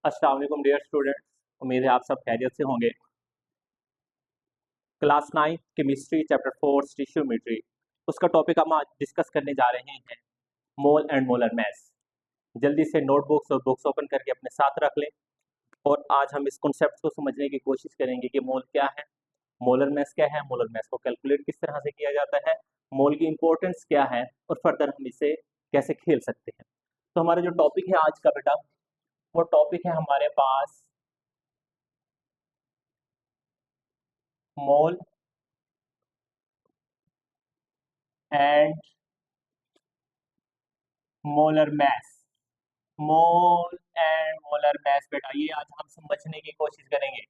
अस्सलाम वालेकुम dear students. उम्मीद है आप सब खैरियत से होंगे। क्लास 9 केमिस्ट्री चैप्टर 4 स्टिशियोमेट्री, उसका टॉपिक हम आज डिस्कस करने जा रहे हैं मोल एंड मोलर मैस। जल्दी से नोटबुक्स और बुक्स ओपन करके अपने साथ रख लें और आज हम इस कॉन्सेप्ट को समझने की कोशिश करेंगे कि मोल क्या है, मोलर मैस क्या है, मोलर मैस को कैलकुलेट किस तरह से किया जाता है, मोल की इंपॉर्टेंस क्या है और फर्दर हम इसे कैसे खेल सकते हैं। तो हमारा जो टॉपिक है आज का बेटा, वो टॉपिक है हमारे पास mole and molar mass. Mole and molar mass बेटा, ये आज हम समझने की कोशिश करेंगे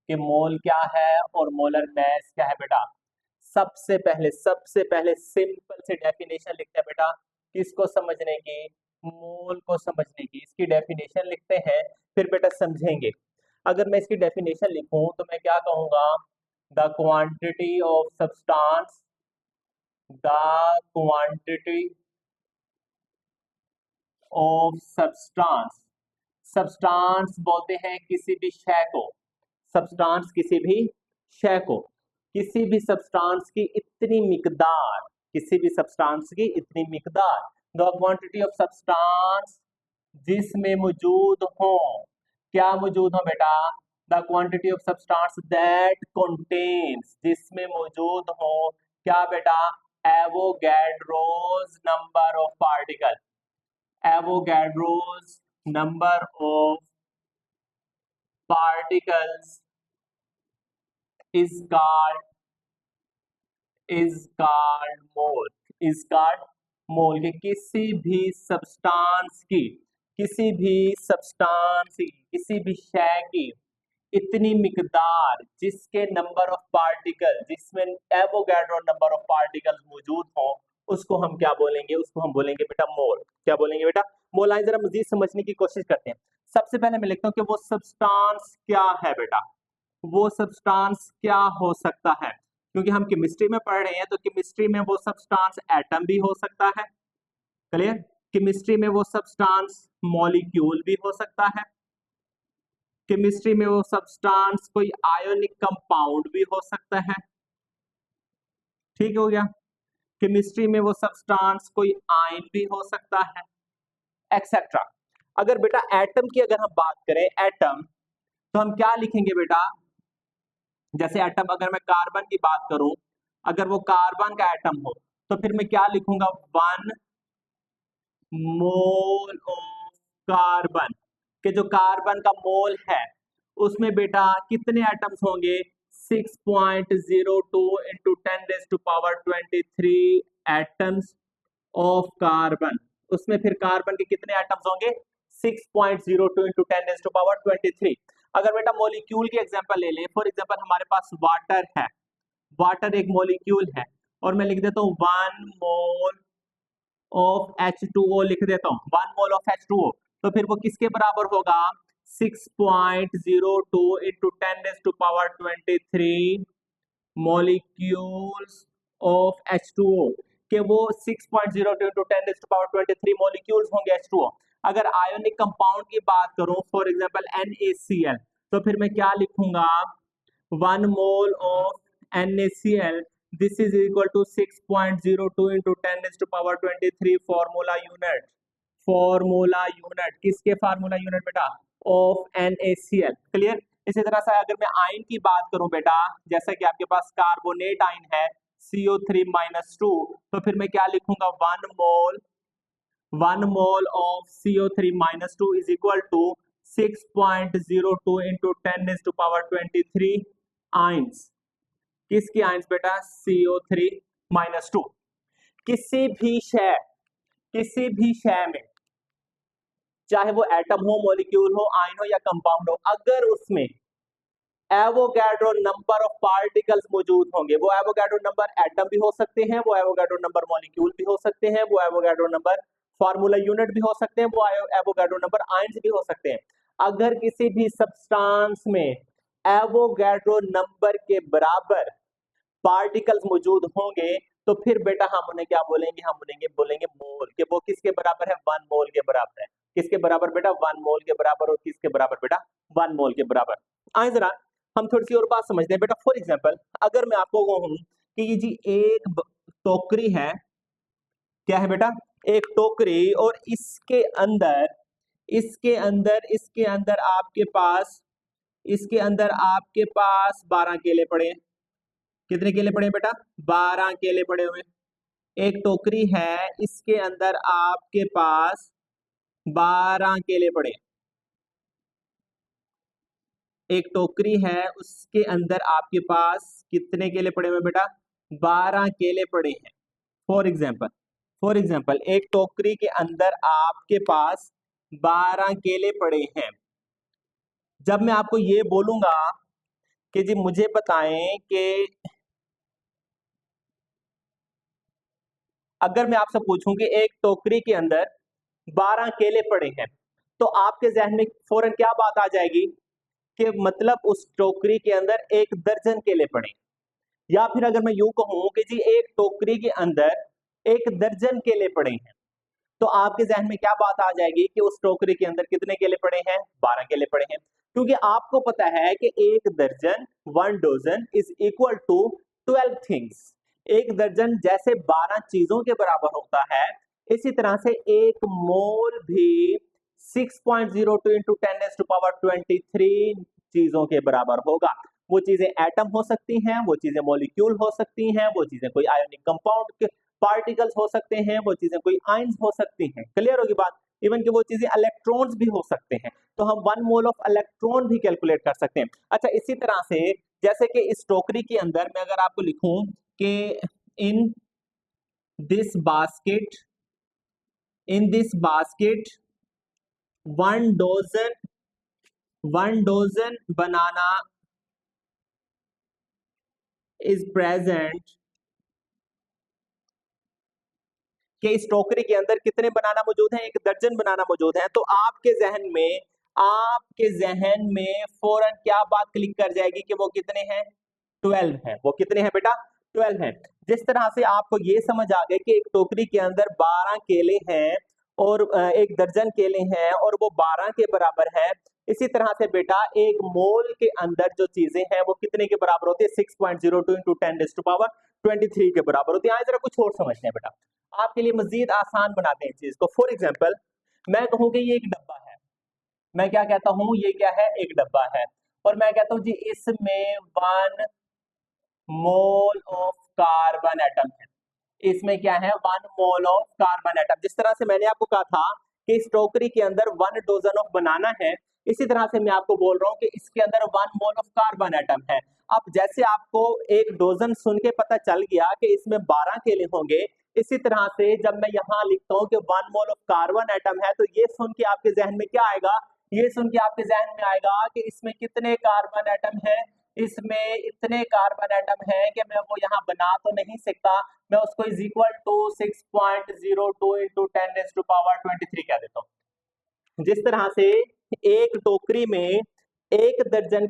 कि मोल क्या है और मोलर मैस क्या है बेटा। सबसे पहले सिंपल से डेफिनेशन लिखते हैं बेटा, किसको समझने की, मोल को समझने की। इसकी डेफिनेशन लिखते हैं, फिर बेटा समझेंगे। अगर मैं इसकी डेफिनेशन लिखूं तो मैं क्या कहूंगा, the quantity of substance, the quantity of substance. Substance बोलते हैं किसी भी शय को, सब्सटेंस किसी भी शय को, किसी भी सब्सटेंस की इतनी मिकदार, किसी भी सब्सटेंस की इतनी मिकदार, द क्वांटिटी ऑफ सब्सटेंस जिसमें मौजूद हो, क्या मौजूद हो बेटा, the quantity of substance that contains, जिसमें मौजूद हो क्या बेटा, Avogadro's number of particle, Avogadro's number of particles is called mole, is called mole। के किसी भी सब्सटेंस की, किसी भी सब्सटेंस की, किसी भी शय की इतनी मिकदार जिसके नंबर ऑफ पार्टिकल, जिसमें एवोगैड्रो नंबर ऑफ पार्टिकल्स मौजूद हो, उसको हम क्या बोलेंगे, उसको हम बोलेंगे बेटा मोल। क्या बोलेंगे बेटा, मोल। आइए जरा मजीद समझने की कोशिश करते हैं। सबसे पहले मैं लिखता हूं कि वो सब्सटेंस क्या है बेटा, वो सब्सटेंस क्या हो सकता है, क्योंकि हम केमिस्ट्री में पढ़ रहे हैं तो केमिस्ट्री में वो सब्सटेंस एटम भी हो सकता है, क्लियर। केमिस्ट्री में वो सब्सटेंस मॉलिक्यूल भी हो सकता है, केमिस्ट्री में वो सब्सटेंस कोई आयोनिक कंपाउंड भी हो सकता है, ठीक हो गया। केमिस्ट्री में वो सब्सटेंस कोई आयन भी हो सकता है, एक्सेट्रा। अगर बेटा एटम की अगर हम बात करें, एटम, तो हम क्या लिखेंगे बेटा, जैसे एटम अगर मैं कार्बन की बात करूं, अगर वो कार्बन का एटम हो तो फिर मैं क्या लिखूंगा, 1 मोल ऑफ कार्बन। के जो कार्बन का मोल है उसमें बेटा कितने एटम्स होंगे, 6.02 इंटू 10⁻23 एटम्स ऑफ कार्बन। उसमें फिर कार्बन के कितने एटम्स होंगे, 6.02 इंटू 10⁻23। अगर बेटा मॉलिक्यूल की एग्जांपल ले लें, फॉर एग्जांपल हमारे पास वाटर है, वाटर एक मॉलिक्यूल है, और मैं लिख देता हूं 1 मोल ऑफ H2O, लिख देता हूं 1 मोल ऑफ H2O, तो फिर वो किसके बराबर होगा, 6.02 इंटू 10⁻23 मॉलिक्यूल्स ऑफ H2O, के वो 6.02 इंटू 10⁻23 मॉलिक्यूल्स होंगे H2O। अगर आयोनिक कंपाउंड की बात करूं, फॉर एग्जांपल NaCl, तो फिर मैं क्या लिखूंगा, 1 mole of NaCl, this is equal to 6.02 into 10⁻23 formula unit, formula unit किसके, फार्मूला यूनिट बेटा ऑफ NaCl, क्लियर। इसी तरह से अगर मैं आयन की बात करूं बेटा, जैसा कि आपके पास कार्बोनेट आयन है CO3-2, तो फिर मैं क्या लिखूंगा, 1 mole of CO3-2 is equal to 6.02 into 10⁻23 ions, किसकी आयंस बेटा, CO3-2। किसी भी शय, किसी भी शय में, चाहे वो एटम हो, मॉलिक्यूल हो, आयन हो या कंपाउंड हो, अगर उसमें एवोगैड्रो नंबर ऑफ पार्टिकल्स मौजूद होंगे, वो एवोगैड्रो नंबर एटम भी हो सकते हैं, वो एवोगैड्रो नंबर मॉलिक्यूल भी हो सकते हैं, वो एवोगैड्रो नंबर फार्मूला यूनिट भी हो सकते हैं, वो एवोगैड्रो नंबर आयंस भी हो सकते हैं। अगर किसी भी सब्सटेंस में एवोगैड्रो नंबर के बराबर पार्टिकल्स मौजूद होंगे तो फिर बेटा हम उन्हें क्या बोलेंगे, हम बोलेंगे मोल, के वो किसके बराबर है, 1 मोल के बराबर है, किसके बराबर बेटा, 1 मोल के बराबर, और किसके बराबर बेटा, 1 मोल के बराबर। आए जरा हम थोड़ी सी और बात समझते हैं बेटा। फॉर एग्जांपल अगर मैं आपको कहूं कि ये जी एक टोकरी है, क्या है बेटा, एक टोकरी, और इसके अंदर आपके पास 12 केले पड़े हैं। कितने केले पड़े हैं बेटा, 12 केले पड़े हुए हैं। एक टोकरी है, इसके अंदर आपके पास 12 केले पड़े हैं। एक टोकरी है, उसके अंदर आपके पास कितने केले पड़े हुए बेटा, 12 केले पड़े हैं। फॉर एग्जाम्पल एक टोकरी के अंदर आपके पास 12 केले पड़े हैं। जब मैं आपको ये बोलूंगा कि जी मुझे बताएं कि अगर मैं आपसे पूछूं कि एक टोकरी के अंदर 12 केले पड़े हैं, तो आपके जहन में फौरन क्या बात आ जाएगी कि मतलब उस टोकरी के अंदर 1 दर्जन केले पड़े। या फिर अगर मैं यूं कहूं कि जी एक टोकरी के अंदर 1 दर्जन केले पड़े हैं, तो आपके जहन में क्या बात आ जाएगी कि उस टोकरी के अंदर कितने केले पड़े हैं, 12 केले पड़े हैं। क्योंकि आपको पता है कि 1 दर्जन 1 dozen is equal to 12 things. 1 दर्जन जैसे 12 चीजों के बराबर होता है, इसी तरह से 1 मोल भी 6.02 इंटू 10⁻23 चीजों के बराबर होगा। वो चीजें एटम हो सकती हैं, वो चीजें मॉलिक्यूल हो सकती हैं, वो चीजें कोई आयोनिक कंपाउंड के पार्टिकल्स हो सकते हैं, वो चीजें कोई आयंस हो सकती हैं। क्लियर होगी बात। इवन कि वो चीजें इलेक्ट्रॉन्स भी हो सकते हैं, तो हम 1 मोल ऑफ इलेक्ट्रॉन भी कैलकुलेट कर सकते हैं। अच्छा, इसी तरह से जैसे कि इस टोकरी के अंदर मैं अगर आपको लिखूं कि in this basket 1 dozen banana is present, कि इस टोकरी के अंदर कितने बनाना मौजूद हैं, 1 दर्जन बनाना मौजूद है। तो आपके जहन में फौरन क्या बात क्लिक कर जाएगी कि वो कितने हैं, 12 है। वो कितने हैं बेटा, 12 है। जिस तरह से आपको ये समझ आ गया कि एक टोकरी के अंदर 12 केले हैं और 1 दर्जन केले हैं और वो 12 के बराबर है, इसी तरह से बेटा 1 मोल के अंदर जो चीजें हैं वो कितने के बराबर होती है, 6.02 इंटू 10⁻23 के बराबर होती है। जरा कुछ और समझते हैं बेटा, आपके लिए मजीद आसान बनाते हैं चीज को। फॉर एग्जाम्पल मैं कहूं कि ये एक डब्बा है, मैं क्या कहता हूं, ये क्या है, एक डब्बा है, और मैं कहता हूं जी इसमें 1 मोल ऑफ कार्बन एटम है। इसमें क्या है, 1 मोल ऑफ कार्बन एटम। जिस तरह से मैंने आपको कहा था कि इस टोकरी के अंदर 1 डोजन ऑफ बनाना है, इसी तरह से मैं आपको बोल रहा हूं कि इसके अंदर 1 मोल ऑफ कार्बन एटम है। अब जैसे आपको 1 डोजन सुन के पता चल गया कि इसमें 12 केले होंगे, इसी तरह से जब मैं यहाँ लिखता हूँ कि 1 मोल ऑफ कार्बन एटम है, तो ये सुन के आपके जहन में क्या आएगा, ये सुन के आपके जहन में आएगा कि इसमें कितने कार्बन एटम है, इसमें इतने कार्बन एटम है कि मैं वो यहाँ बना तो नहीं सकता, मैं उसको इज इक्वल टू 6.02 इंटू 10⁻23 कह देता हूँ। जिस तरह से एक टोकरी में 1 दर्जन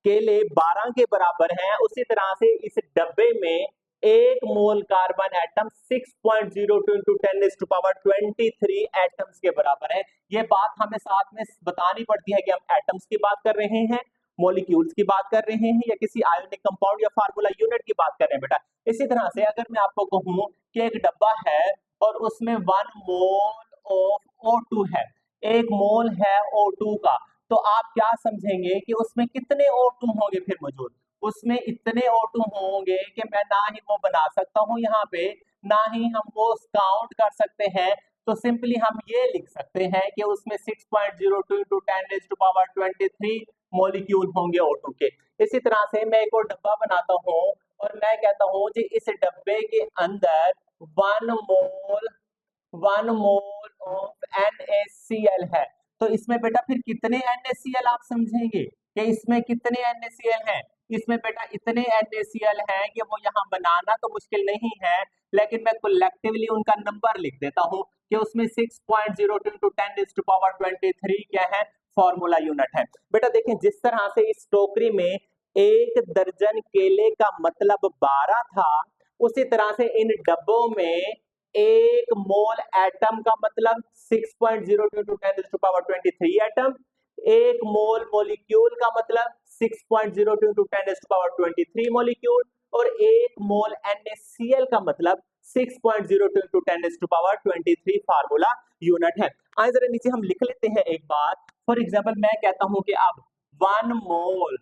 केले 12 के बराबर हैं, उसी तरह से इस डब्बे में 1 mole carbon atom 6.02 into 10⁻23 atoms के बराबर है। ये बात हमें साथ में बतानी पड़ती है कि हम एटम्स की बात कर रहे हैं, मॉलिक्यूल्स की बात कर रहे हैं, या किसी आयोनिक कंपाउंड या फार्मूला यूनिट की बात कर रहे हैं बेटा। इसी तरह से अगर मैं आपको कहूं कि एक डब्बा है और उसमें 1 मोल ऑफ O2 है, 1 मोल है O2 का, तो आप क्या समझेंगे कि उसमें कितने O2 होंगे फिर मौजूद, उसमें इतने O2 होंगे कि मैं ना ही वो बना सकता हूं यहाँ पे, ना ही हम वो काउंट कर सकते हैं। तो सिंपली हम ये लिख सकते हैं कि उसमें 6.02 इंटू 10⁻23 मॉलिक्यूल होंगे O2 के। इसी तरह से मैं एक और डब्बा बनाता हूँ और मैं कहता हूँ जी इस डब्बे के अंदर 1 मोल ऑफ NaCl है। तो इसमें बेटा फिर कितने NaCl आप समझेंगे कि इसमें कितने NaCl हैं, इसमें बेटा इतने NaCl हैं कि वो यहाँ बनाना तो मुश्किल नहीं है, लेकिन मैं कलेक्टिवली उनका नंबर लिख देता हूँ कि उसमें 6.02 इंटू 10⁻23 क्या है, फॉर्मूला यूनिट है। बेटा देखें जिस तरह से इस टोकरी में 1 दर्जन केले का मतलब 12 था, उसी तरह से इन डब्बों में एक मोल एटम का मतलब 6.02 × 10⁻23 एटम, एक मोल मॉलिक्यूल का मतलब 6.02 × 10⁻23 मॉलिक्यूल, और एक मोल NaCl का मतलब 6.02 × 10⁻23 फार्मूला यूनिट है। आइए जरा नीचे हम लिख लेते हैं एक बात। फॉर एग्जांपल मैं कहता हूं कि अब 1 mole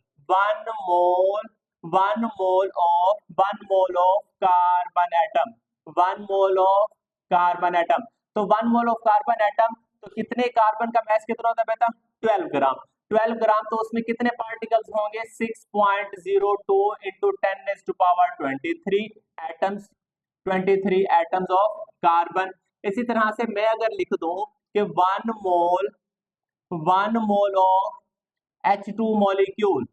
of carbon atom, 1 mole of carbon atom, तो 1 मोल ऑफ कार्बन एटम, तो कितने कार्बन का मास कितना होता है बेटा? 12 ग्राम। 12 ग्राम, तो उसमें कितने पार्टिकल्स होंगे? 6.02 into 10⁻23 atoms, 23 atoms of carbon. इसी तरह से मैं अगर लिख दूं कि 1 mole of H2 molecule,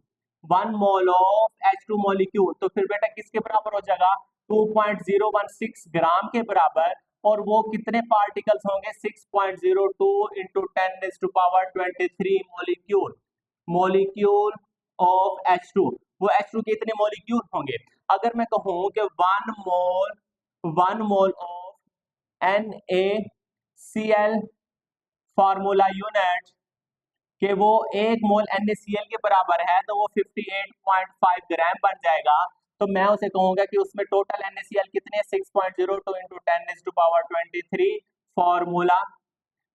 1 mole of H2 molecule, तो फिर बेटा किसके बराबर हो जाएगा? 2.016 ग्राम के बराबर, और वो कितने पार्टिकल्स होंगे? 6.02 into 10⁻23 मॉलिक्यूल ऑफ H2। वो H2 के इतने मॉलिक्यूल होंगे। अगर मैं कहूं कि 1 mole of NaCl formula unit, कि वो 1 मोल NaCl के बराबर है, तो वो 58.5 ग्राम बन जाएगा। तो मैं उसे कहूंगा कि उसमें टोटल NaCl कितने? 6.02 into 10⁻23 फार्मूला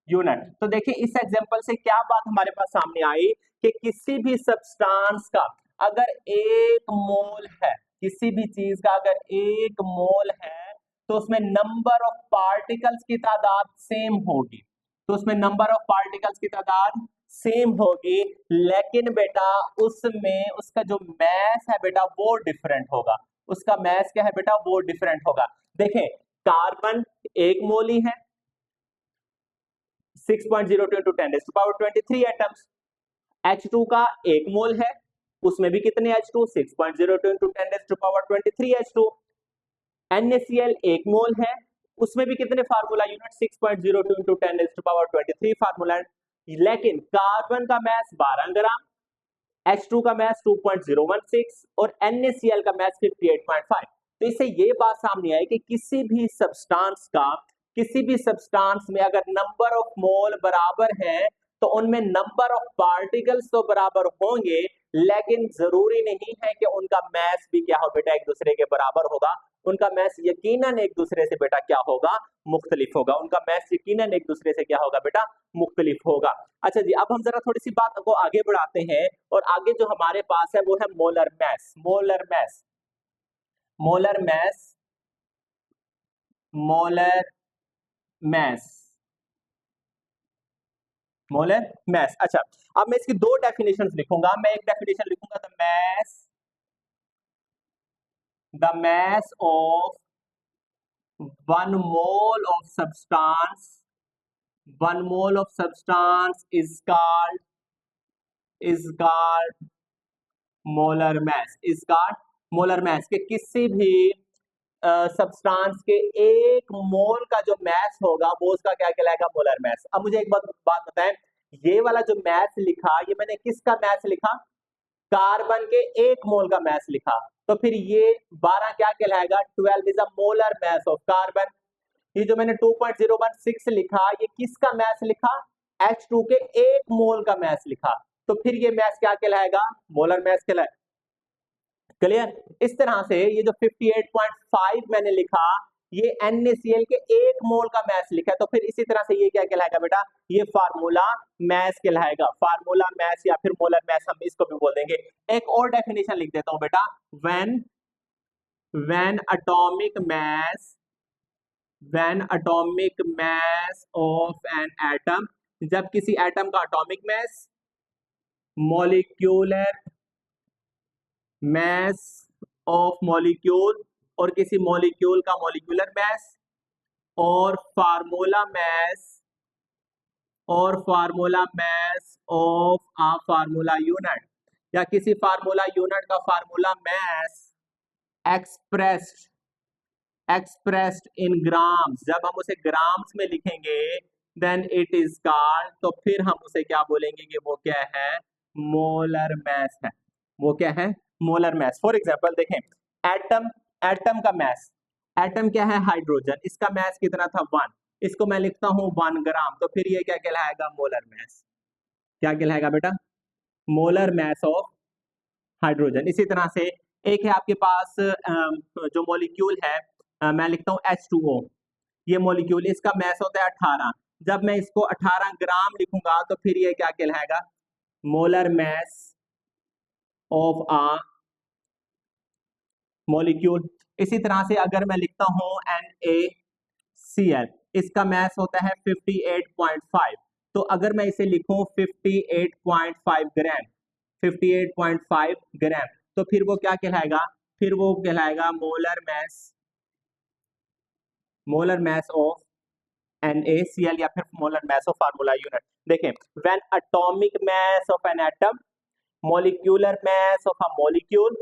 यूनिट। तो देखिए इस एग्जांपल से क्या बात हमारे पास सामने आई कि किसी भी सब्सटेंस का अगर 1 मोल है, किसी भी चीज का अगर 1 मोल है, तो उसमें नंबर ऑफ पार्टिकल्स की तादाद सेम होगी, तो उसमें नंबर ऑफ पार्टिकल्स की तादाद सेम होगी, लेकिन बेटा उसमें उसका जो मास है बेटा वो डिफरेंट होगा। उसका मास क्या है बेटा? वो डिफरेंट होगा। देखें, कार्बन 1 मोल ही है, 6.02 into 10⁻23 एटम्स। H2 का 1 मोल है, उसमें भी कितने H2? 6.02 into 10⁻23 H2। NaCl 1 मोल है, उसमें भी कितने फार्मूला यूनिट? 6.02 into 10⁻23 formula. लेकिन कार्बन का मास 12 ग्राम, H2 का मास 2.016 और NaCl का मास 58.5। तो इससे ये बात सामने आई कि किसी भी सब्सटेंस में अगर नंबर ऑफ मोल बराबर है, तो उनमें नंबर ऑफ पार्टिकल्स तो बराबर होंगे, लेकिन जरूरी नहीं है कि उनका मास भी क्या हो बेटा? एक दूसरे के बराबर होगा। उनका मास यकीनन एक दूसरे से बेटा क्या होगा? मुख्तलिफ होगा। उनका मास यकीनन एक दूसरे से क्या होगा बेटा? मुख्तलिफ होगा। अच्छा जी, अब हम जरा थोड़ी सी बात को आगे बढ़ाते हैं, और आगे जो हमारे पास है वो है मोलर मास। Molar mass. अच्छा, अब मैं इसकी दो डेफिनेशंस लिखूंगा। मैं एक डेफिनेशन लिखूंगा, the mass of 1 mole of substance is called molar mass. के किसी भी सब्सटेंस के 1 मोल का जो मास होगा वो उसका क्या कहलाएगा? Molar mass. अब मुझे एक बात बताएं, ये वाला जो मास लिखा, ये मैंने किसका मास लिखा? कार्बन के 1 मोल का मास लिखा। तो फिर ये 12 क्या कहलाएगा? 12 is a molar mass of carbon. ये जो मैंने 2.016 लिखा, ये किसका मास लिखा? H2 के 1 मोल का मास लिखा। तो फिर ये मास क्या कहलाएगा? मोलर मास कहलाएगा। क्लियर? इस तरह से ये जो 58.5 मैंने लिखा, ये NaCl के 1 मोल का मास लिखा है। तो फिर इसी तरह से ये क्या कहलाएगा बेटा? ये फार्मूला मास कहलाएगा। फार्मूला मास या फिर मोलर मास हम इसको भी बोल देंगे। एक और डेफिनेशन लिख देता हूं बेटा, when atomic mass of an atom, जब किसी एटम का atomic mass, molecular mass of molecule, और किसी मॉलिक्यूल का मॉलिक्यूलर मास, और formula mass of a formula unit, या किसी फार्मूला यूनिट का formula mass expressed in grams, जब हम उसे ग्राम्स में लिखेंगे, देन इट इज कॉल्ड, तो फिर हम उसे क्या बोलेंगे कि वो क्या है? मोलर मास है। वो क्या है? Molar mass. फॉर एग्जांपल देखें, एटम का मास, एटम क्या है? हाइड्रोजन, इसका मैस कितना था? 1, इसको मैं लिखता हूं 1 ग्राम, तो फिर ये क्या कहलाएगा? Molar mess. क्या कहलाएगा बेटा? Molar mass of hydrogen. इसी तरह से एक है आपके पास जो मॉलिक्यूल है, मैं लिखता हूं H2O, ये मॉलिक्यूल, इसका मैस होता है 18। जब मैं इसको 18 ग्राम लिखूंगा तो फिर ये क्या कहलाएगा? Molar mass of a molecule. इसी तरह से अगर मैं लिखता हूं NaCl, इसका मैस होता है 58.5, तो अगर मैं इसे लिखूं 58.5 ग्राम, 58.5 ग्राम, तो फिर वो क्या कहलाएगा? फिर वो कहलाएगा मोलर मैस ऑफ NaCl, या फिर molar mass of formula unit. देखें, when atomic mass of an atom, molecular mass of a molecule,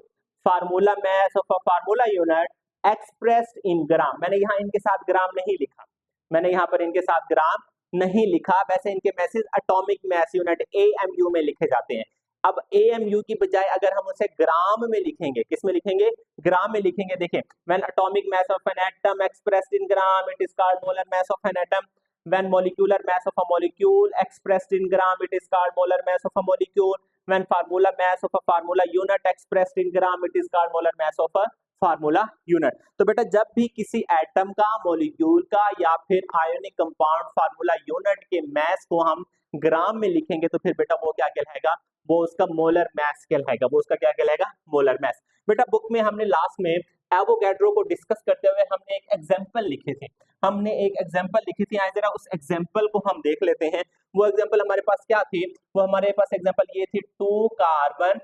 formula mass of a formula unit expressed in gram। मैंने यहाँ इनके साथ ग्राम नहीं लिखा, मैंने यहाँ पर इनके साथ ग्राम नहीं लिखा, वैसे इनके message atomic mass unit AMU में लिखे जाते हैं। अब AMU की बजाय अगर हम उसे ग्राम में लिखेंगे, किस में लिखेंगे? ग्राम में लिखेंगे। देखें, when atomic mass of an atom expressed in gram, it is called molar mass of an atom। when molecular mass of a molecule expressed in gram, it is called molar mass of a molecule। when formula mass of a formula unit expressed in gram, it is called molar mass of a formula unit. तो बेटा जब भी किसी atom का, molecule का या फिर ionic compound formula unit के मैस को हम ग्राम में लिखेंगे तो फिर बेटा वो क्या कहलाएगा? वो उसका मोलर मैस कहलाएगा। वो उसका क्या कहलाएगा? Molar mass. बेटा बुक में हमने लास्ट में एवोगैड्रो को डिस्कस करते हुए हमने एक एग्जांपल लिखे थे, हमने एक एग्जांपल लिखी थी। आज जरा उस एग्जांपल को हम देख लेते हैं। वो एग्जांपल हमारे पास क्या थी? वो हमारे पास एग्जांपल ये थी, 2 कार्बन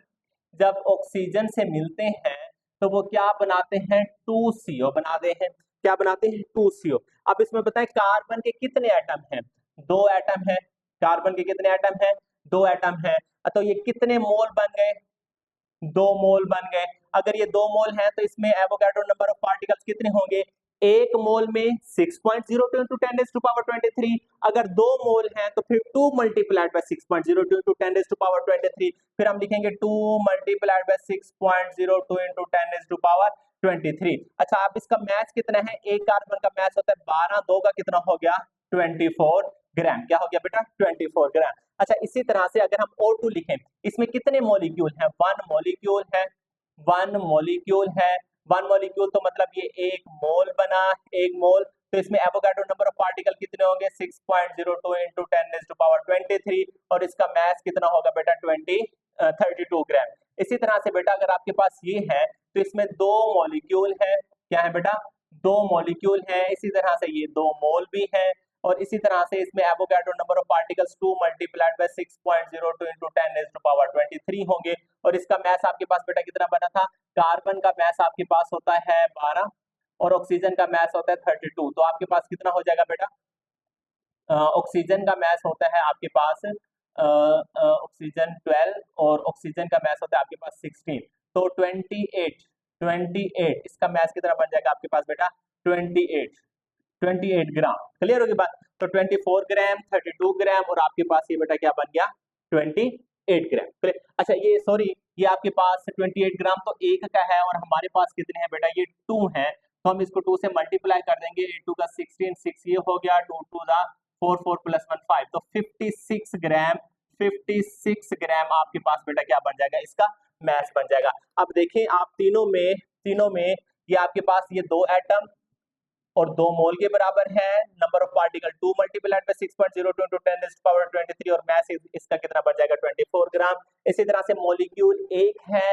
जब ऑक्सीजन से मिलते हैं तो वो क्या बनाते हैं? 2CO बनाते हैं। क्या बनाते हैं? 2CO। अब इसमें बताएं कार्बन के कितने एटम हैं? 2 एटम है। कार्बन के कितने एटम हैं? 2 एटम है। तो ये कितने मोल बन गए? 2 मोल बन गए। अगर ये 2 मोल हैं तो इसमें एवोगाड्रो नंबर ऑफ पार्टिकल्स कितने होंगे? एक मोल में 6.02 into 10 raised to power 23। अगर 2 मोल हैं तो फिर 2 multiplied by 6.02 into 10 raised to power 23। फिर हम लिखेंगे 2 multiplied by 6.02 into 10 raised to power 23। अच्छा, अब इसका मैस कितना है? एक कार्बन का मैस होता है 12, 2 का कितना हो गया? 24 ग्राम। क्या हो गया बेटा? 24 ग्राम। अच्छा, इसी तरह से अगर हम O2 लिखें, इसमें कितने मॉलिक्यूल हैं? 1 मॉलिक्यूल है। 1 मॉलिक्यूल है। 1 मॉलिक्यूल तो मतलब ये 1 मोल बना, 1 मोल। तो इसमें एवोगाड्रो नंबर ऑफ पार्टिकल कितने होंगे? 6.02 into 10 raised to power 23, और इसका मैस कितना होगा बेटा? 32 ग्राम। इसी तरह से बेटा अगर आपके पास ये है तो इसमें 2 मॉलिक्यूल है। क्या है बेटा? 2 मॉलिक्यूल है। इसी तरह से ये 2 मोल भी है, और इसी तरह से इसमें Avogadro number of particles 2 multiplied by 6.02 into 10 raised to power 23 होंगे। और इसका मैस आपके पास बेटा कितना बना था? कार्बन का मैस आपके पास होता है 12 और ऑक्सीजन का मैस होता है 32। तो आपके पास कितना हो जाएगा बेटा? ऑक्सीजन का मैस होता है आपके पास ऑक्सीजन 12 और ऑक्सीजन का मैस होता है आपके पास 16। तो 28 इसका मैस कितना बन जाएगा आपके पास बेटा? 28 ग्राम। क्लियर होगी बात? तो 24 ग्राम, 32 ग्राम, और आपके पास ये बेटा क्या बन गया? 28 ग्राम। क्लियर? अच्छा, ये सॉरी, ये आपके पास 28 ग्राम तो एक का है, और हमारे पास कितने हैं बेटा? ये 2 है, तो हम इसको 2 से मल्टीप्लाई कर देंगे। 8 2 का 16, 6 ये हो गया, 2 2 का 4 4 प्लस 1 5, तो 56 ग्राम। 56 ग्राम आपके पास बेटा क्या बन जाएगा? इसका मैस बन जाएगा। अब देखें आप तीनों में ये आपके पास ये 2 एटम और 2 मोल के बराबर है। Number of particle 2 multiplied by 6.02 into 10 raised to power 23, और मैस इसका कितना बन जाएगा? 24 ग्राम। इसी तरह से मॉलिक्यूल एक है,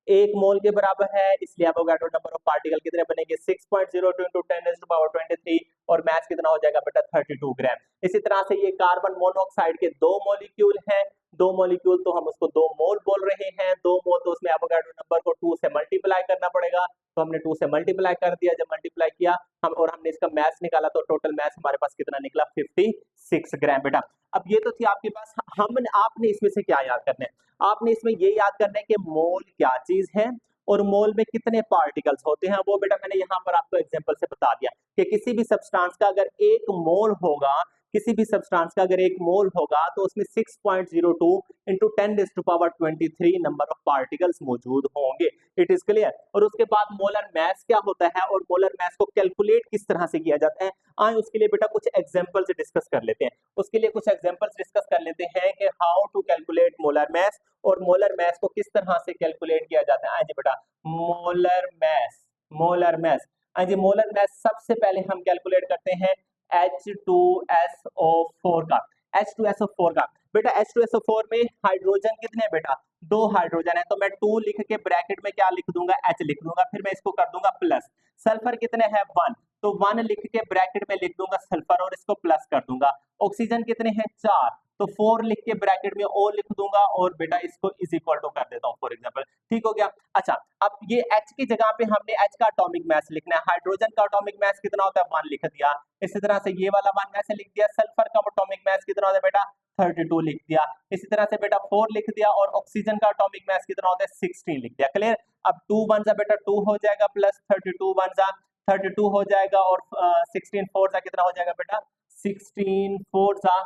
1 मोल के बराबर है, इसलिए एवोगाड्रो नंबर ऑफ पार्टिकल कितने बनेंगे? 6.02 into 10 raised to power 23, और मैस कितना हो जाएगा बेटा? 32 ग्राम। इसी तरह से ये कार्बन मोनोऑक्साइड के 2 मॉलिक्यूल हैं। 2 मॉलिक्यूल तो हम उसको 2 मोल बोल रहे हैं। 2 मोल तो उसमें एवोगाड्रो नंबर को 2 से मल्टीप्लाई करना पड़ेगा, तो हमने 2 से मल्टीप्लाई कर दिया। जब मल्टीप्लाई किया और हमने इसका मैस निकाला तो टोटल मैस हमारे पास कितना निकला? 56 ग्राम बेटा। अब ये तो थी आपके पास, आपने इसमें से क्या याद करना है? आपने इसमें ये याद करना है कि मोल क्या चीज है और मोल में कितने पार्टिकल्स होते हैं। वो बेटा मैंने यहाँ पर आपको एग्जांपल से बता दिया कि किसी भी सब्सटेंस का अगर 1 मोल होगा, किसी भी सब्सटेंस का अगर एक मोल होगा तो उसमें 6.02 इंटू 10⁻23 नंबर ऑफ पार्टिकल्स मौजूद होंगे। It is clear. और उसके बाद मोलर मास क्या होता है और मोलर मास को कैलकुलेट किस तरह से किया जाता है, आए उसके लिए बेटा कुछ एग्जांपल्स डिस्कस कर लेते हैं। उसके लिए कुछ एग्जांपल्स डिस्कस कर लेते हैं कि how to calculate molar mass और मोलर मास को किस तरह से कैलकुलेट किया जाता है। आइए बेटा मोलर मास, मोलर मास, आइए मोलर मास सबसे पहले हम कैलकुलेट करते हैं H2SO4 का, H2SO4 का। बेटा H2SO4 में हाइड्रोजन कितने हैं बेटा, 2 हाइड्रोजन है, तो मैं 2 लिख के ब्रैकेट में क्या लिख दूंगा, H लिख दूंगा, फिर मैं इसको कर दूंगा प्लस। सल्फर कितने हैं 1, तो 1 लिख के ब्रैकेट में लिख दूंगा सल्फर और इसको प्लस कर दूंगा। ऑक्सीजन कितने हैं 4, तो 4 लिख के ब्रैकेट में O लिख दूंगा और बेटा इसको इज इक्वल टू कर देता हूं फॉर एग्जांपल। ठीक हो गया। अच्छा अब ये H की जगह पे हमने H का एटॉमिक मास लिखना है। हाइड्रोजन का एटॉमिक मास कितना होता है 1 लिख दिया, इसी तरह से ये वाला 1 वैसे लिख दिया। सल्फर का एटॉमिक मास कितना होता है बेटा 32 लिख दिया, इसी तरह से बेटा 4 लिख दिया और ऑक्सीजन का एटॉमिक मास कितना होता है 16 लिख दिया। क्लियर। अब 2 1 जा बेटा 2 हो जाएगा प्लस 32 1 जा 32 हो जाएगा और 16 4 जा कितना हो जाएगा बेटा 16 4 जा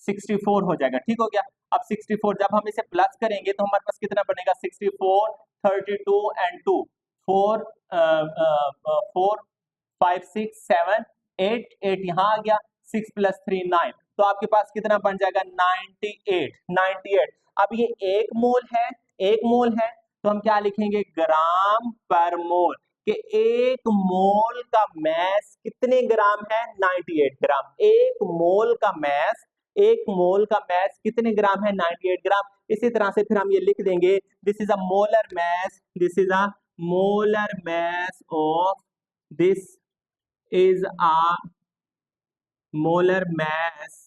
64 हो जाएगा। ठीक हो गया। अब 64 जब हम इसे प्लस करेंगे तो हमारे पास कितना बनेगा 64 32 एंड 2 4 4 5 6 7 8 8 यहाँ आ गया 6 प्लस 3 9, तो आपके पास कितना बन जाएगा 98 98। अब ये एक मोल है, एक मोल है, तो हम क्या लिखेंगे ग्राम पर मोल, कि एक मोल का मास कितने ग्राम है 98 ग्राम। एक मोल का मास, एक मोल का मास कितने ग्राम है 98 ग्राम। इसी तरह से फिर हम ये लिख देंगे this is a molar mass, this is a molar mass of, this is a molar mass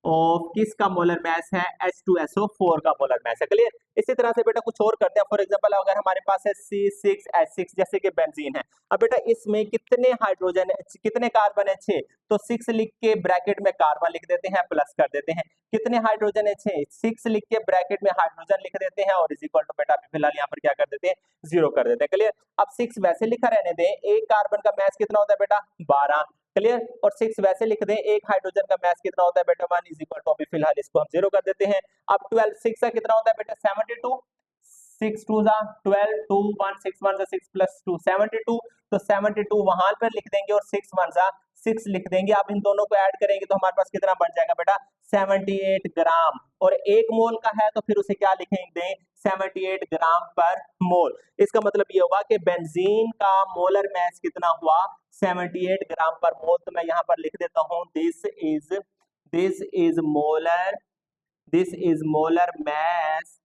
of, किसका मोलर मास है H2SO4 का मोलर मास है। क्लियर। इसी तरह से बेटा कुछ और करते हैं। फॉर एग्जांपल अगर हमारे पास है C6H6 जैसे कि बेंजीन है, अब बेटा इसमें कितने हाइड्रोजन है, कितने कार्बन है 6, तो 6 लिख के ब्रैकेट में कार्बन लिख देते हैं प्लस कर देते हैं। कितने हाइड्रोजन है 6, 6 लिख के ब्रैकेट में हाइड्रोजन लिख देते हैं और इज इक्वल टू बेटा फिलहाल यहाँ पर क्या कर देते हैं 0 कर देते हैं। क्लियर। अब 6 वैसे लिखा रहने दें, एक कार्बन का मास कितना होता है बेटा 12। क्लियर। और 6 वैसे लिख दें, एक हाइड्रोजन का मास कितना होता है बेटा 1 इज इक्वल टू, अभी फिलहाल इसको हम 0 कर देते हैं। अब 12 6 का कितना होता है बेटा 72, 6 2 जा 12 2 1 6 1 जा 6 प्लस 2 72, तो 72 वहां पर लिख देंगे और 6 1 जा 6 लिख देंगे। आप इन दोनों को ऐड करेंगे तो हमारे पास कितना बन जाएगा बेटा 78 ग्राम, और एक मोल का है तो फिर उसे क्या लिखेंगे 78 ग्राम पर मोल। इसका मतलब ये होगा कि बेंजीन का मोलर मास कितना हुआ 78 ग्राम पर मोल। तो मैं यहाँ पर लिख देता हूँ this is molar, this is molar mass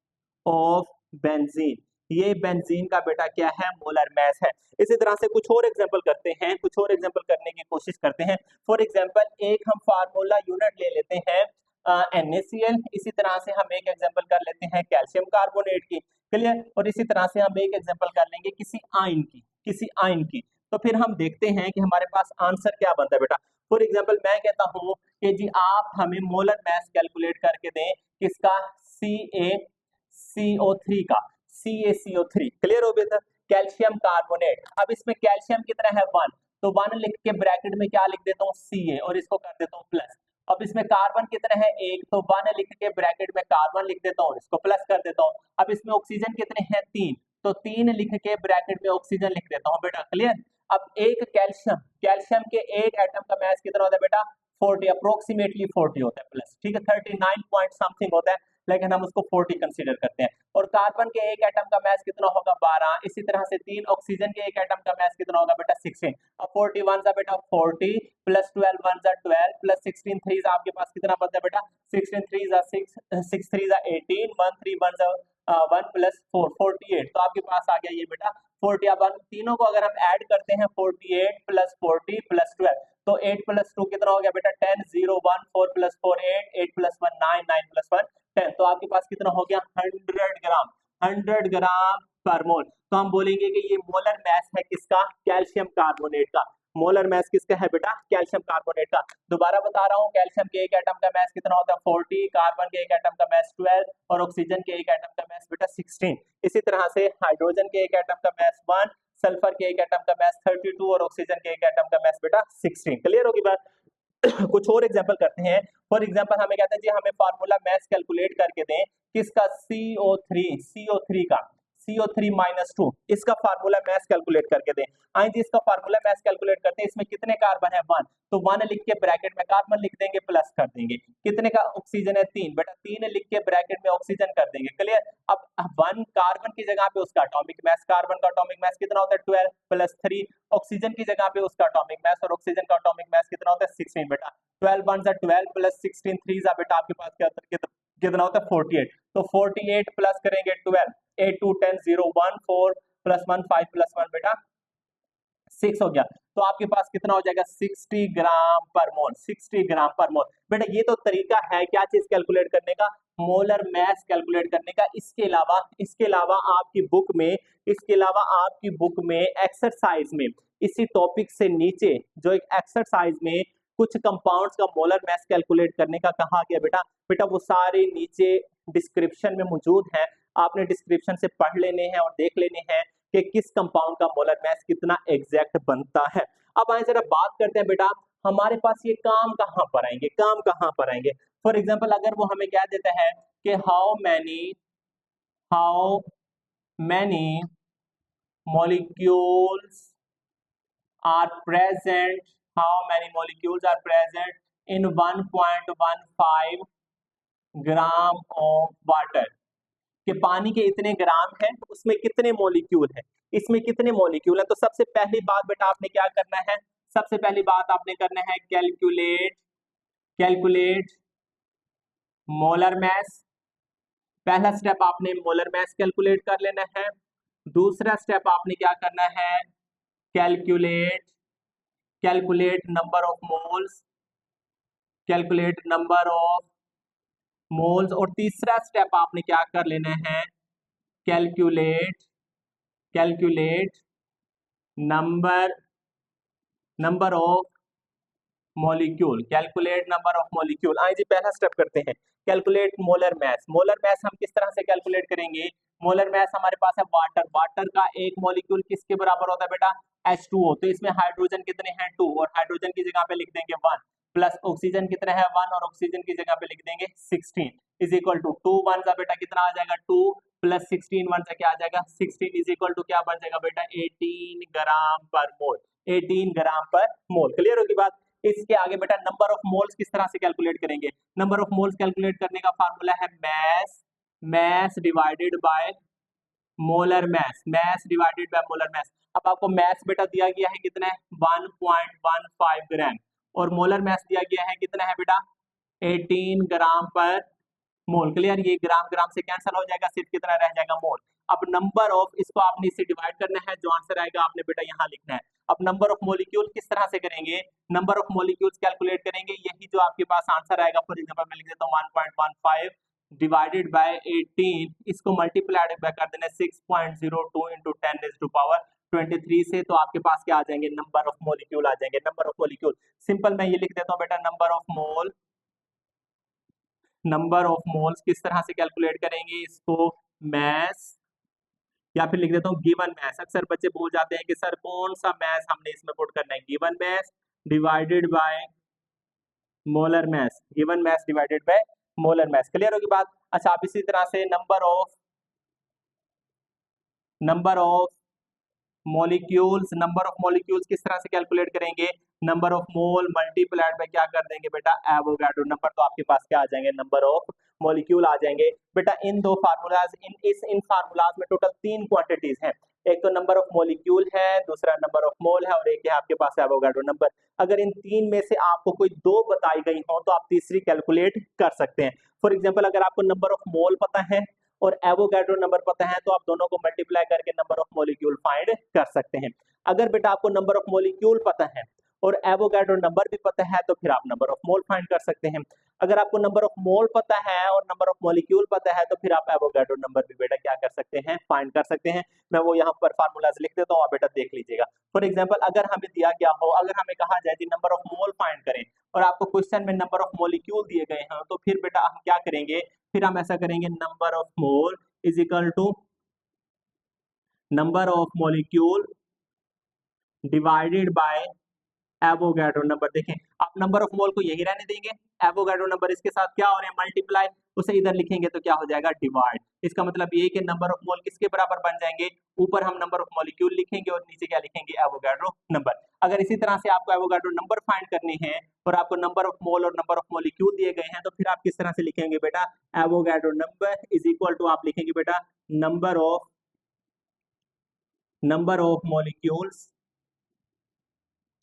of benzene. ये बेंजीन का बेटा क्या है मोलर मास है। इसी तरह से कुछ और एग्जांपल करते हैं, कुछ और एग्जांपल करने की कोशिश करते हैं। फॉर एग्जांपल एक हम फार्मूला यूनिट ले लेते हैं NaCl, इसी तरह से हम एक एग्जांपल कर लेते हैं कैल्शियम कार्बोनेट की। क्लियर। और इसी तरह से हम एक एग्जांपल कर लेंगे किसी आयन की, किसी आयन की, तो फिर हम देखते हैं कि हमारे पास आंसर क्या बनता है बेटा। फॉर एग्जांपल मैं कहता हूं कि जी आप हमें मोलर मास कैलकुलेट करके दें किसका CaCO3 का, CaCO3। क्लियर हो गया था। कैल्शियम कार्बोनेट, अब इसमें कैल्शियम कितना है 1, तो 1 लिख के ब्रैकेट में क्या लिख देता हूँ Ca और इसको कर देता हूँ प्लस। अब इसमें कार्बन कितना है 1, तो 1 लिख के ब्रैकेट में कार्बन लिख देता हूँ और इसको प्लस कर देता हूँ। अब इसमें ऑक्सीजन कितने हैं 3, तो 3 लिख के ब्रैकेट में ऑक्सीजन लिख देता हूँ बेटा। क्लियर। अब एक कैल्शियम, कैल्शियम के एक एटम का मास कितना होता है बेटा 40, अप्रोक्सीमेटली 40 होता है प्लस, ठीक है 39 पॉइंट समथिंग होता है, लेकिन हम उसको 40 कंसीडर करते हैं। और कार्बन के एक एटम का मास कितना होगा 12, इसी तरह से 3 ऑक्सीजन के एक एटम का मास कितना होगा बेटा 16। अब 41 सा बेटा 40 प्लस 12 1 जा 12 प्लस 16 3 जा आपके पास कितना बनता है बेटा 16 3 जा 6 6 3 जा 18 1 3 1 जा 1 प्लस 4 48, तो आपके पास आ गया ये बेटा 40। अब तीनों को अगर हम ऐड करते हैं 48 प्लस 40 प्लस 12, तो 8 प्लस 2 कितना हो गया बेटा 10 0 1 4 प्लस 4 8 8 प्लस 1 9 9 प्लस 1 10, तो आपके पास कितना हो गया 100 ग्राम, 100 ग्राम पर मोल। तो हम बोलेंगे कि ये मोलर मास है किसका कैल्शियम कार्बोनेट का। मोलर मास किसका है बेटा कैल्शियम कार्बोनेट का। दोबारा बता रहा हूँ कैल्शियम के एक एटम का मास कितना होता है 40, कार्बन के एक एटम का मास 12 और ऑक्सीजन के एक एटम का मास बेटा 16। इसी तरह से हाइड्रोजन के एक एटम का मास 1, सल्फर के एक एटम का मास 32 और ऑक्सीजन के एक एटम का मास बेटा 16। क्लियर होगी बात? कुछ और एग्जांपल करते हैं। फॉर एग्जांपल हमें कहते हैं जी हमें फार्मूला मास कैलकुलेट करके दें किसका, CO3 का, CO3-2 इसका फार्मूला मास कैलकुलेट करके दें। आइए जी इसका फार्मूला मास कैलकुलेट करते हैं। इसमें कितने कार्बन है, 1, तो 1 लिख के ब्रैकेट में कार्बन लिख देंगे, प्लस कर देंगे। कितने का ऑक्सीजन है, 3, बेटा 3 लिख के ब्रैकेट में ऑक्सीजन कर देंगे। क्लियर? अब 1 कार्बन की जगह पे उसका एटॉमिक मास, कार्बन का एटॉमिक मास कितना होता है, 12 प्लस 3, ऑक्सीजन की जगह पे उसका एटॉमिक मास और ऑक्सीजन का एटॉमिक मास कितना होता है, 16 बेटा। 12 1 12 प्लस 16 3 बेटा आपके पास क्या कितना होता है, 48। तो 48 प्लस करेंगे 12, 8 2 10 0 1 4 प्लस 1 5 प्लस 1 बेटा 6 हो गया। तो आपके पास कितना हो जाएगा, 60 ग्राम पर मोल, 60 ग्राम पर मोल। बेटा ये तो तरीका है क्या चीज कैलकुलेट करने का, मोलर मास कैलकुलेट करने का। इसके अलावा आपकी बुक में एक्सरसाइज में इसी टॉपिक से नीचे जो एक एक्सरसाइज में कुछ कंपाउंड्स का मोलर मास कैलकुलेट करने का कहा गया बेटा वो सारे नीचे डिस्क्रिप्शन में मौजूद है। आपने डिस्क्रिप्शन से पढ़ लेने हैं और देख लेने हैं कि किस कंपाउंड का मोलर मास कितना एग्जैक्ट बनता है। अब आए जरा बात करते हैं बेटा हमारे पास ये काम कहां पर आएंगे। फॉर एग्जांपल अगर वो हमें क्या देता है कि how many molecules are present in 1.15 gram of water, कि पानी के इतने ग्राम है तो उसमें कितने मॉलिक्यूल है, इसमें कितने मॉलिक्यूल है। तो सबसे पहली बात बेटा आपने क्या करना है, कैलकुलेट मोलर मास। पहला स्टेप आपने मोलर मास कैलकुलेट कर लेना है। दूसरा स्टेप आपने क्या करना है, कैलकुलेट नंबर ऑफ मोल्स। और तीसरा स्टेप आपने क्या कर लेना है, कैलकुलेट नंबर ऑफ मॉलिक्यूल। आइए जी पहला स्टेप करते हैं, कैलकुलेट मोलर मास। हम किस तरह से कैलकुलेट करेंगे, मोलर मास हमारे पास है वाटर का एक मॉलिक्यूल किसके बराबर होता है बेटा, H2O। तो इसमें हाइड्रोजन कितने हैं, 2, और हाइड्रोजन की जगह पे लिख देंगे 1, प्लस ऑक्सीजन कितने हैं 1, और ऑक्सीजन की जगह पे लिख देंगे 16 इज इक्वल टू 2 1 का बेटा कितना आ जाएगा 2 प्लस 16 1 से क्या आ जाएगा 16 इज इक्वल टू क्या बन जाएगा बेटा 18 ग्राम पर मोल, 18 ग्राम पर मोल। क्लियर होगी बात? इसके आगे बेटा नंबर ऑफ मोल्स किस तरह से कैलकुलेट करेंगे, नंबर ऑफ मोल्स कैलकुलेट करने का फार्मूला है mess divided by molar mass. अब आपको मास बेटा दिया गया है कितना है 1.15 ग्राम, और मोलर मास दिया गया है कितना है बेटा 18 ग्राम पर मोल। क्लियर? ये ग्राम ग्राम से कैंसिल हो जाएगा, सिर्फ कितना रह जाएगा मोल। अब नंबर ऑफ, इसको आपने इससे डिवाइड करना है, जो आंसर आएगा आपने बेटा यहाँ लिखना है। अब नंबर ऑफ मॉलिक्यूल किस तरह से करेंगे, नंबर ऑफ मॉलिक्यूल्स कैलकुलेट करेंगे, यही जो आपके पास आंसर आएगा। फॉर एग्जांपल मैं लिख देता हूँ 1.15 डिवाइडेड बाय 18, इसको मल्टीप्लाइड कर देना 6.02 इंटू 10⁻23 से, तो आपके पास क्या आ जाएंगे, नंबर ऑफ मॉलिक्यूल आ जाएंगे। नंबर ऑफ मॉलिक्यूल सिंपल मैं ये लिख देता हूँ बेटा, नंबर ऑफ मोल्स किस तरह से कैलकुलेट करेंगे, इसको मैस, या फिर लिख देता हूँ गिवन मैस। अक्सर बच्चे भूल जाते हैं कि सर कौन सा मैस हमने इसमें पुट करना है, given mess divided by molar mass, given mess divided by molar mass. Clear होगी बात? अच्छा, आप इसी तरह से नंबर ऑफ मॉलिक्यूल्स किस तरह से कैलकुलेट करेंगे, number of mole multiplied by क्या कर देंगे बेटा, एवोगाड्रो नंबर। तो आपके पास क्या आ जाएंगे, नंबर ऑफ मॉलिक्यूल आ जाएंगे बेटा। इन फार्मूलाज में टोटल 3 क्वांटिटीज हैं, एक तो नंबर ऑफ मॉलिक्यूल है, दूसरा नंबर ऑफ मोल है, और एक है आपके पास एवोगाड्रो नंबर। अगर इन 3 में से आपको कोई 2 बताई गई हो तो आप तीसरी कैलकुलेट कर सकते हैं। फॉर एग्जाम्पल अगर आपको नंबर ऑफ मोल पता है और एवोगाड्रो नंबर पता है तो आप दोनों को मल्टीप्लाई करके नंबर ऑफ मॉलिक्यूल फाइंड कर सकते हैं। अगर बेटा आपको नंबर ऑफ मॉलिक्यूल पता है और एवोगाड्रो नंबर भी पता है तो फिर आप नंबर ऑफ मोल फाइंड कर सकते हैं। अगर आपको नंबर ऑफ मोल पता है और नंबर ऑफ मॉलिक्यूल पता है तो फिर आप एवोगाड्रो नंबर भी बेटा क्या कर सकते हैं, फाइंड कर सकते हैं। मैं वो यहाँ पर फार्मूलाज लिख देता हूँ, आप बेटा देख लीजिएगा। फॉर एग्जाम्पल अगर हमें दिया गया हो, अगर हमें कहा जाए कि नंबर ऑफ मोल फाइंड करें और आपको क्वेश्चन में नंबर ऑफ मॉलिक्यूल दिए गए हैं, तो फिर बेटा हम क्या करेंगे, फिर हम ऐसा करेंगे, number of mole is equal to number of molecule divided by Avogadro number. देखें आप नंबर ऑफ मोल को यही रहने देंगे, एवोगैड्रो नंबर इसके साथ क्या हो रहे हैं मल्टीप्लाई, उसे इधर लिखेंगे तो क्या हो जाएगा डिवाइड। इसका मतलब ये कि नंबर ऑफ मोल किसके बराबर बन जाएंगे, ऊपर हम नंबर ऑफ मॉलिक्यूल लिखेंगे और नीचे क्या लिखेंगे एवोगैड्रो नंबर। अगर इसी तरह से आपको एवोगैड्रो नंबर फाइंड करने हैं और आपको नंबर ऑफ मोल और नंबर ऑफ मॉलिक्यूल दिए गए हैं तो फिर आप किस तरह से लिखेंगे बेटा, Avogadro number is equal to आप लिखेंगे बेटा number of molecules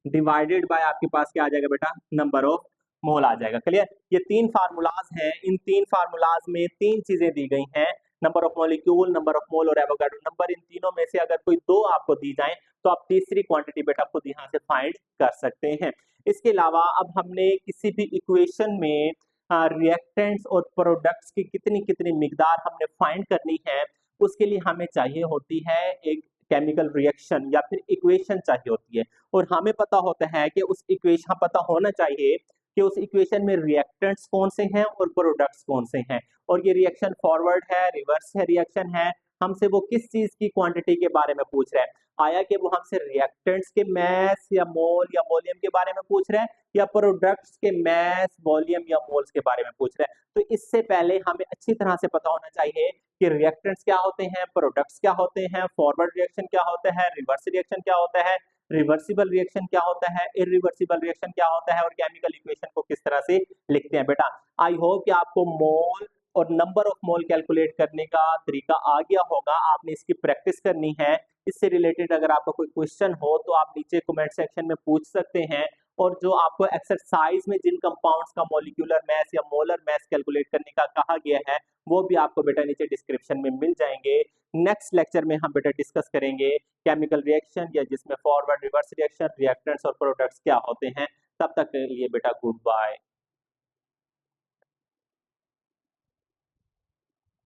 divided by आपके पास क्या आ जाएगा बेटा, नंबर ऑफ मोल आ जाएगा। क्लियर। ये तीन फार्मूलाज हैं, इन तीन फार्मूलाज में तीन चीजें दी गई हैं, number of molecule, number of मोल और एवोगैड्रो नंबर। इन तीनों में से अगर कोई दो आपको दी जाए तो आप तीसरी क्वांटिटी बेटा खुद यहाँ से फाइंड कर सकते हैं। इसके अलावा अब हमने किसी भी इक्वेशन में रिएक्टेंट्स और प्रोडक्ट्स की कितनी कितनी मिकदार हमने फाइंड करनी है, उसके लिए हमें चाहिए होती है एक केमिकल रिएक्शन या फिर इक्वेशन चाहिए होती है। और हमें पता होता है कि उस इक्वेशन पता होना चाहिए कि उस इक्वेशन में रिएक्टेंट्स कौन से हैं और प्रोडक्ट्स कौन से हैं, और ये रिएक्शन फॉरवर्ड है, रिवर्स है रिएक्शन है, हमसे वो किस चीज की क्वांटिटी के बारे में पूछ रहा है। आया कि वो हमसे रिएक्टेंट्स के मैस या मोल या वॉल्यूम के बारे में पूछ रहे हैं या प्रोडक्ट्स के मैस वॉल्यूम या मोल्स के बारे में पूछ रहे हैं। तो इससे पहले हमें अच्छी तरह से पता होना चाहिए कि रिएक्टेंट्स क्या होते हैं, प्रोडक्ट्स क्या होते हैं, फॉरवर्ड रिएक्शन क्या होता है, रिवर्स रिएक्शन क्या होता है, रिवर्सिबल रिएक्शन क्या होता है, इरिवर्सिबल रिएक्शन क्या होता है, और केमिकल इक्वेशन को किस तरह से लिखते हैं। बेटा आई होप कि आपको मोल और नंबर ऑफ मोल कैलकुलेट करने का तरीका आ गया होगा, आपने इसकी प्रैक्टिस करनी है। इससे रिलेटेड अगर आपका कोई क्वेश्चन हो तो आप नीचे कमेंट सेक्शन में पूछ सकते हैं, और जो आपको एक्सरसाइज में जिन कंपाउंड्स का मॉलिक्यूलर मास या मोलर मास कैलकुलेट करने का कहा गया है वो भी आपको बेटा नीचे डिस्क्रिप्शन में मिल जाएंगे। नेक्स्ट लेक्चर में हम बेटा डिस्कस करेंगे केमिकल रिएक्शन या जिसमें फॉरवर्ड रिवर्स रिएक्शन, रिएक्टेंट्स और प्रोडक्ट्स क्या होते हैं। तब तक के लिए बेटा गुड बाय।